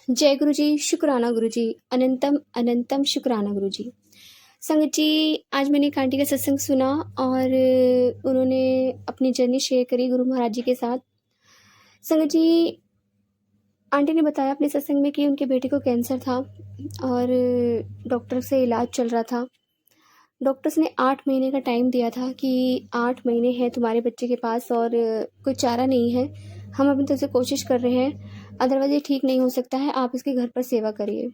जय गुरु जी, शुक्राना गुरु जी, अनंतम अनंतम शुक्राना गुरु जी। संगत जी, आज मैंने एक आंटी का सत्संग सुना और उन्होंने अपनी जर्नी शेयर करी गुरु महाराज जी के साथ। संगत जी, आंटी ने बताया अपने सत्संग में कि उनके बेटे को कैंसर था और डॉक्टर से इलाज चल रहा था। डॉक्टर्स ने 8 महीने का टाइम दिया था कि 8 महीने हैं तुम्हारे बच्चे के पास और कोई चारा नहीं है। हम अपनी तरफ से कोशिश कर रहे हैं, अदरवाइज ये ठीक नहीं हो सकता है, आप इसके घर पर सेवा करिए।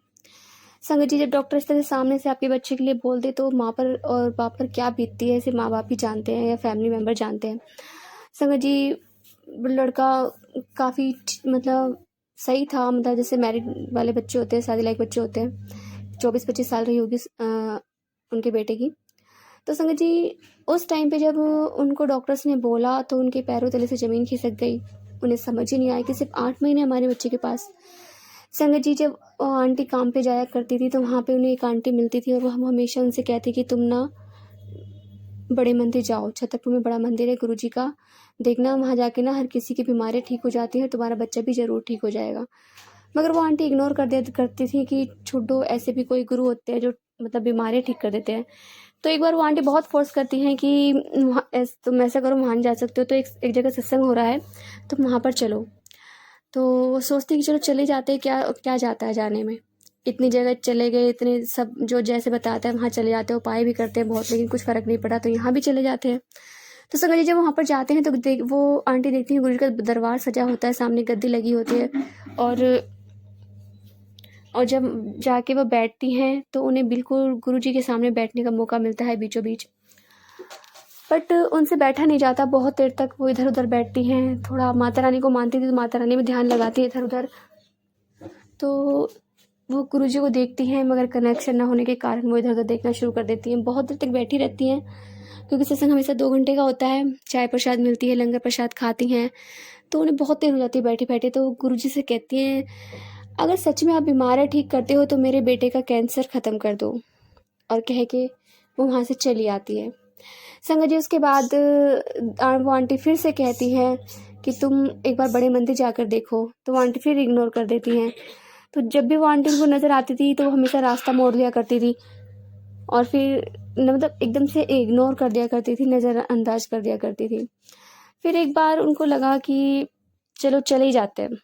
संगत जी, जब डॉक्टर इस तरह सामने से आपके बच्चे के लिए बोलते तो माँ पर और बाप पर क्या बीतती है, सिर्फ माँ बाप ही जानते हैं या फैमिली मेम्बर जानते हैं। संगत जी, लड़का काफ़ी मतलब सही था, मतलब जैसे मैरिड वाले बच्चे होते हैं, शादी लायक बच्चे होते हैं। 24-25 साल रही होगी उनके बेटे की। तो संगत जी, उस टाइम पे जब उनको डॉक्टर्स ने बोला तो उनके पैरों तले से ज़मीन खिसक गई। उन्हें समझ ही नहीं आया कि सिर्फ 8 महीने हमारे बच्चे के पास। संगत जी, जब आंटी काम पे जाया करती थी तो वहाँ पे उन्हें एक आंटी मिलती थी और वो हम हमेशा उनसे कहती कि तुम ना बड़े मंदिर जाओ, छतरपुर में बड़ा मंदिर है गुरु जी का, देखना वहाँ जाके ना हर किसी की बीमारियाँ ठीक हो जाती हैं, तुम्हारा बच्चा भी ज़रूर ठीक हो जाएगा। मगर वो आंटी इग्नोर कर दिया करती थी कि छोड़ो, ऐसे भी कोई गुरु होते हैं जो मतलब बीमारियाँ ठीक कर देते हैं। तो एक बार वो आंटी बहुत फोर्स करती हैं कि तुम ऐसा करो, वहाँ नहीं जा सकते हो, तो एक जगह सत्संग हो रहा है, तुम वहाँ पर चलो। तो वो सोचते हैं कि चलो चले जाते हैं, क्या क्या जाता है जाने में। इतनी जगह चले गए, इतने सब जो जैसे बताते हैं वहाँ चले जाते हैं, उपाय भी करते हैं बहुत, लेकिन कुछ फ़र्क नहीं पड़ा, तो यहाँ भी चले जाते हैं। तो संगत जी, जब वहाँ पर जाते हैं तो वो आंटी देखती हैं गुरु जी का दरबार सजा होता है, सामने गद्दी लगी होती है और जब जाके वो बैठती हैं तो उन्हें बिल्कुल गुरु जी के सामने बैठने का मौका मिलता है बीचों बीच। बट उनसे बैठा नहीं जाता, बहुत देर तक वो इधर उधर बैठती हैं। थोड़ा माता रानी को मानती थी तो माता रानी में ध्यान लगाती है इधर उधर। तो वो गुरु जी को देखती हैं, मगर कनेक्शन ना होने के कारण वो इधर उधर देखना शुरू कर देती हैं। बहुत देर तक बैठी रहती हैं क्योंकि सत्संग हमेशा 2 घंटे का होता है। चाय प्रसाद मिलती है, लंगर प्रसाद खाती हैं, तो उन्हें बहुत देर हो जाती है बैठे बैठे। तो गुरु जी से कहती हैं, अगर सच में आप बीमारियाँ ठीक करते हो तो मेरे बेटे का कैंसर ख़त्म कर दो। और कह के वो वहाँ से चली आती है। संगत जी, उसके बाद वो आंटी फिर से कहती हैं कि तुम एक बार बड़े मंदिर जाकर देखो, तो वो आंटी फिर इग्नोर कर देती हैं। तो जब भी वो आंटी उनको नज़र आती थी तो वो हमेशा रास्ता मोड़ लिया करती थी और फिर मतलब एकदम से इग्नोर कर दिया करती थी, नज़रअंदाज कर दिया करती थी। फिर एक बार उनको लगा कि चलो चले ही जाते हैं,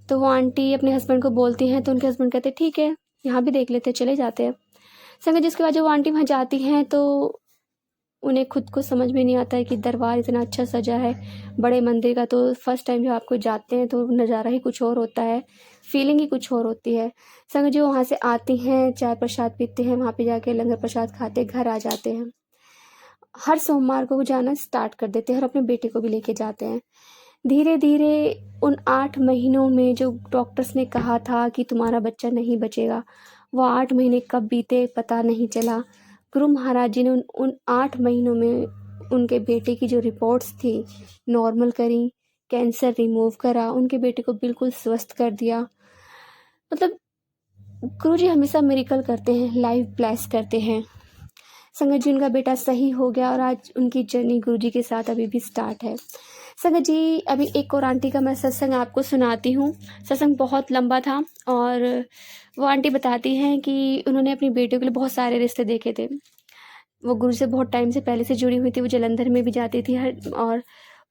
तो वो आंटी अपने हस्बैंड को बोलती हैं, तो उनके हस्बैंड कहते हैं ठीक है, यहाँ भी देख लेते हैं, चले जाते हैं। संगत, जिसके बाद जब वो आंटी वहाँ जाती हैं तो उन्हें खुद को समझ में नहीं आता है कि दरबार इतना अच्छा सजा है बड़े मंदिर का। तो फर्स्ट टाइम जब आपको जाते हैं तो नज़ारा ही कुछ और होता है, फीलिंग ही कुछ और होती है। संगत जी, वहाँ से आती हैं, चाय प्रसाद पीते हैं, वहाँ पे जाके लंगर प्रसाद खाते घर आ जाते हैं। हर सोमवार को वो जाना स्टार्ट कर देते हैं और अपने बेटे को भी लेके जाते हैं। धीरे धीरे उन 8 महीनों में जो डॉक्टर्स ने कहा था कि तुम्हारा बच्चा नहीं बचेगा, वो 8 महीने कब बीते पता नहीं चला। गुरु महाराज जी ने उन 8 महीनों में उनके बेटे की जो रिपोर्ट्स थी नॉर्मल करी, कैंसर रिमूव करा, उनके बेटे को बिल्कुल स्वस्थ कर दिया। मतलब गुरु जी हमेशा मिरेकल करते हैं, लाइफ ब्लेस करते हैं। संगत जी, उनका बेटा सही हो गया और आज उनकी जर्नी गुरु जी के साथ अभी भी स्टार्ट है। संगत जी, अभी एक और आंटी का मैं सत्संग आपको सुनाती हूँ। सत्संग बहुत लंबा था और वो आंटी बताती हैं कि उन्होंने अपनी बेटियों के लिए बहुत सारे रिश्ते देखे थे। वो गुरु से बहुत टाइम से पहले से जुड़ी हुई थी, वो जालंधर में भी जाती थी और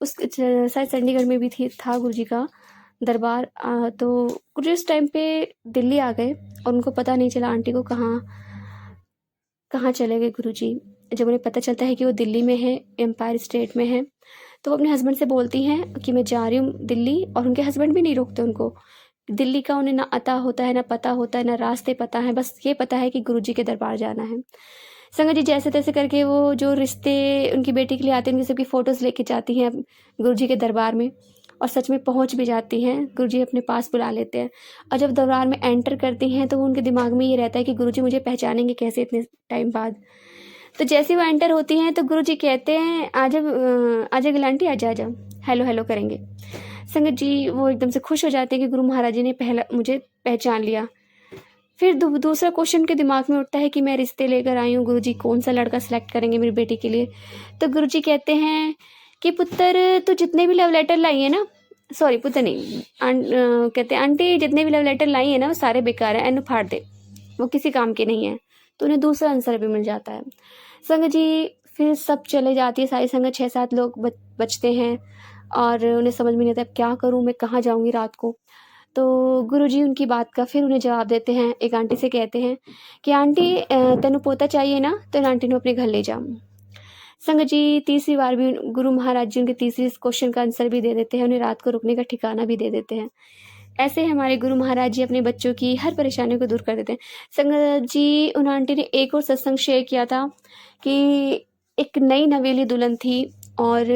उस शायद चंडीगढ़ में भी था गुरु जी का दरबार। तो गुरु जी उस टाइम पे दिल्ली आ गए और उनको पता नहीं चला आंटी को कहाँ कहाँ चले गए गुरु जी। जब उन्हें पता चलता है कि वो दिल्ली में है, एम्पायर स्टेट में है, तो वो अपने हस्बैंड से बोलती हैं कि मैं जा रही हूँ दिल्ली, और उनके हस्बैंड भी नहीं रोकते उनको। दिल्ली का उन्हें ना अता होता है, ना पता होता है, ना रास्ते पता है, बस ये पता है कि गुरु जी के दरबार जाना है। संगत जी, जैसे तैसे करके वो जो रिश्ते उनकी बेटी के लिए आते हैं उनकी सबकी फ़ोटोज़ लेके जाती हैं गुरु जी के दरबार में, और सच में पहुंच भी जाती हैं। गुरु जी अपने पास बुला लेते हैं और जब दरबार में एंटर करती हैं तो उनके दिमाग में ये रहता है कि गुरु जी मुझे पहचानेंगे कैसे इतने टाइम बाद। तो जैसे वो एंटर होती हैं तो गुरु जी कहते हैं, आजा गिलांटी, आजा आजा, हेलो हेलो करेंगे। संगत जी, वो एकदम से खुश हो जाते हैं कि गुरु महाराज जी ने पहला मुझे पहचान लिया। फिर दूसरा क्वेश्चन के दिमाग में उठता है कि मैं रिश्ते लेकर आई हूँ, गुरुजी कौन सा लड़का सेलेक्ट करेंगे मेरी बेटी के लिए। तो गुरुजी कहते हैं कि पुत्र, तू जितने भी लव लेटर लाई है ना, सॉरी पुत्र नहीं, कहते हैं आंटी जितने भी लव लेटर लाई है ना वो सारे बेकार हैं, एनु फाड़ दे, वो किसी काम के नहीं है। तो उन्हें दूसरा आंसर भी मिल जाता है। संगत जी फिर सब चले जाती है, सारी संगत 6-7 लोग बचते हैं और उन्हें समझ में नहीं आता क्या करूं, मैं कहाँ जाऊंगी रात को। तो गुरुजी उनकी बात का फिर उन्हें जवाब देते हैं। एक आंटी से कहते हैं कि आंटी तेनू पोता चाहिए ना, तो आंटी ने अपने घर ले जा। संगत जी तीसरी बार भी गुरु महाराज जी उनके तीसरे क्वेश्चन का आंसर भी दे देते हैं, उन्हें रात को रुकने का ठिकाना भी दे देते हैं। ऐसे हमारे गुरु महाराज जी अपने बच्चों की हर परेशानियों को दूर कर देते हैं। संगत जी उन आंटी ने एक और सत्संग शेयर किया था कि एक नई नवेली दुल्हन थी और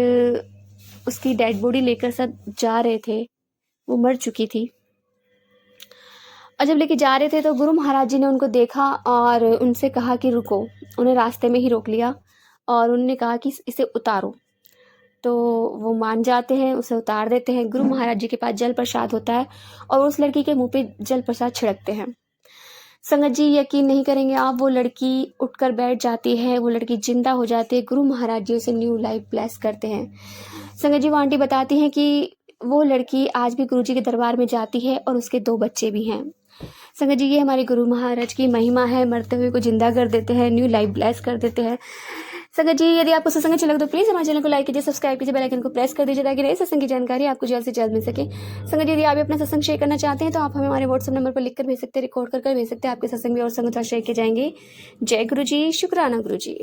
उसकी डेड बॉडी लेकर सब जा रहे थे, वो मर चुकी थी। और जब लेके जा रहे थे तो गुरु महाराज जी ने उनको देखा और उनसे कहा कि रुको। उन्हें रास्ते में ही रोक लिया और उन्होंने कहा कि इसे उतारो। तो वो मान जाते हैं, उसे उतार देते हैं। गुरु महाराज जी के पास जल प्रसाद होता है और उस लड़की के मुंह पे जल प्रसाद छिड़कते हैं। संगत जी यकीन नहीं करेंगे आप, वो लड़की उठकर बैठ जाती है, वो लड़की जिंदा हो जाती है। गुरु महाराज जी उसे न्यू लाइफ ब्लेस करते हैं। संगत जी वो आंटी बताती हैं कि वो लड़की आज भी गुरु जी के दरबार में जाती है और उसके 2 बच्चे भी हैं। संगत जी ये हमारे गुरु महाराज की महिमा है, मरते हुए को जिंदा कर देते हैं, न्यू लाइफ ब्लेस कर देते हैं। संगत जी यदि आपको सत्संग अच्छा लगे तो प्लीज हमारे चैनल को लाइक कीजिए, सब्सक्राइब कीजिए, बेल आइकन को प्रेस कर दीजिए ताकि नए सत्संग की जानकारी आपको जल्द से जल्द मिल सके। संगत जी यदि आप भी अपना सत्संग शेयर करना चाहते हैं तो आप हमें हमारे व्हाट्सएप नंबर पर लिखकर भेज सकते हैं, रिकॉर्ड कर भेज सकते हैं। आपके सत्संग भी और संगत शेयर किए जाएंगे। जय गुरु जी, शुक्राना गुरु जी।